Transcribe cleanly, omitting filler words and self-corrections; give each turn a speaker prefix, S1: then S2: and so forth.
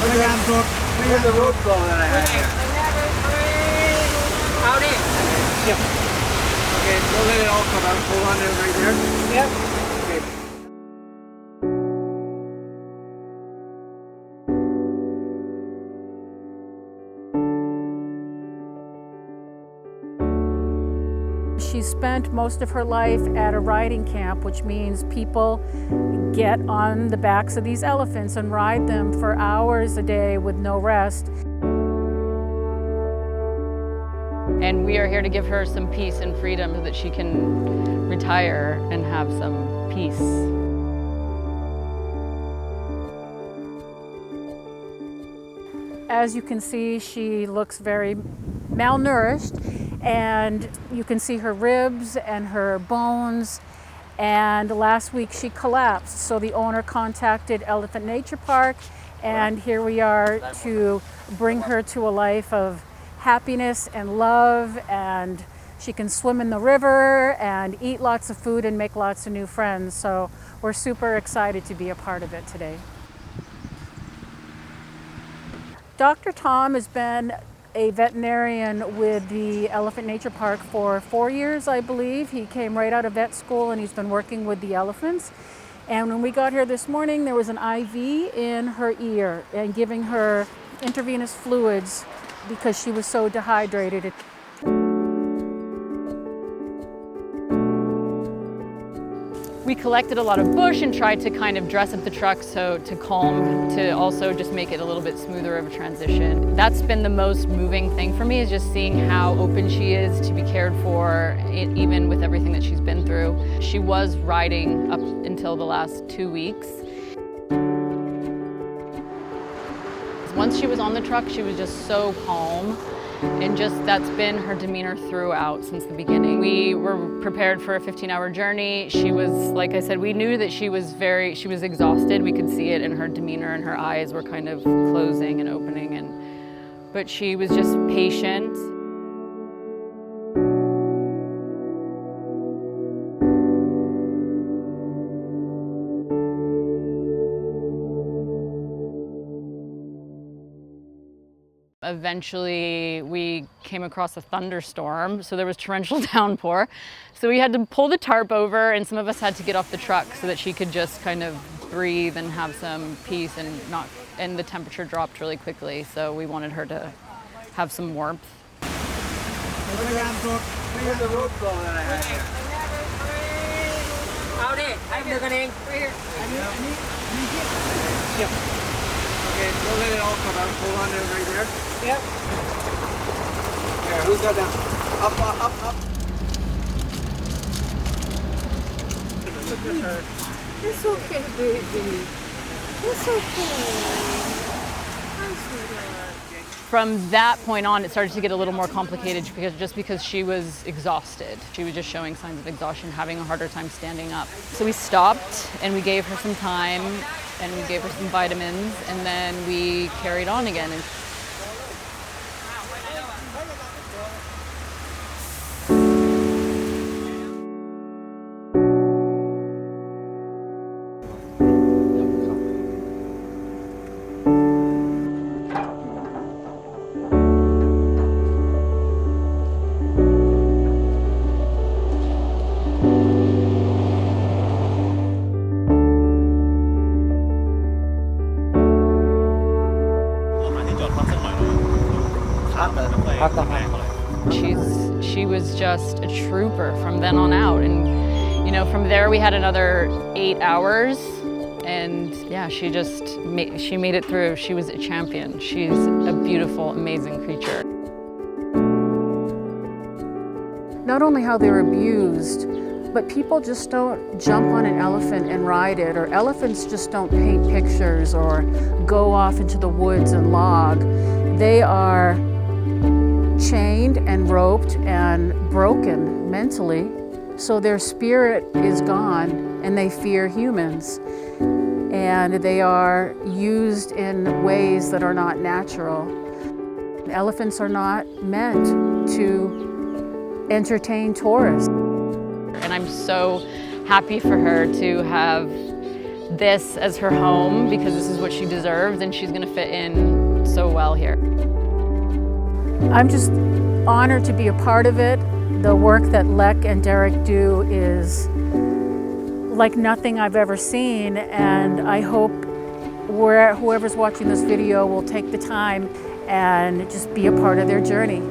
S1: Here's the road flow that I had here.
S2: Howdy.
S1: Yep. Okay, don't let it all come out. Hold on to it right there.
S2: Yep.
S1: Okay.
S3: She spent most of her life at a riding camp, which means people get on the backs of these elephants and ride them for hours a day with no rest.
S4: And we are here to give her some peace and freedom so that she can retire and have some peace.
S3: As you can see, she looks very malnourished, and you can see her ribs and her bones. And last week she collapsed, so the owner contacted Elephant Nature Park, and here we are to bring her to a life of happiness and love, and she can swim in the river and eat lots of food and make lots of new friends. So we're super excited to be a part of it today. Dr. Tom has been a veterinarian with the Elephant Nature Park for 4 years, I believe. He came right out of vet school and he's been working with the elephants. And when we got here this morning, there was an IV in her ear and giving her intravenous fluids because she was so dehydrated.
S4: We collected a lot of bush and tried to kind of dress up the truck so to calm, to also just make it a little bit smoother of a transition. That's been the most moving thing for me, is just seeing how open she is to be cared for, even with everything that she's been through. She was riding up until the last 2 weeks. Once she was on the truck, she was just so calm, and just that's been her demeanor throughout since the beginning. We were prepared for a 15-hour journey. She was, like I said, we knew that she was exhausted. We could see it in her demeanor, and her eyes were kind of closing and opening, but she was just patient. Eventually, we came across a thunderstorm, so there was torrential downpour. So we had to pull the tarp over, and some of us had to get off the truck so that she could just kind of breathe and have some peace, and the temperature dropped really quickly, so we wanted her to have some warmth.
S1: Here's the road flow that I had here.
S2: Howdy. I'm looking here.
S1: Yep. Okay, don't let it all come out. Hold on to it right there.
S2: Yep.
S1: Here, who's got that? Up, up, up, up.
S2: It's okay, baby. It's okay. Hi, sweetheart.
S4: From that point on, it started to get a little more complicated because she was exhausted. She was just showing signs of exhaustion, having a harder time standing up. So we stopped and we gave her some time and we gave her some vitamins, and then we carried on again. She was just a trooper from then on out, and from there we had another 8 hours, and yeah, she made it through. She was a champion. She's a beautiful, amazing creature.
S3: Not only how they're abused, but people just don't jump on an elephant and ride it, or elephants just don't paint pictures or go off into the woods and log. They are chained and roped and broken mentally, so their spirit is gone and they fear humans. And they are used in ways that are not natural. Elephants are not meant to entertain tourists.
S4: And I'm so happy for her to have this as her home because this is what she deserves, and she's gonna fit in so well here.
S3: I'm just honored to be a part of it. The work that Lek and Derek do is like nothing I've ever seen, and I hope whoever's watching this video will take the time and just be a part of their journey.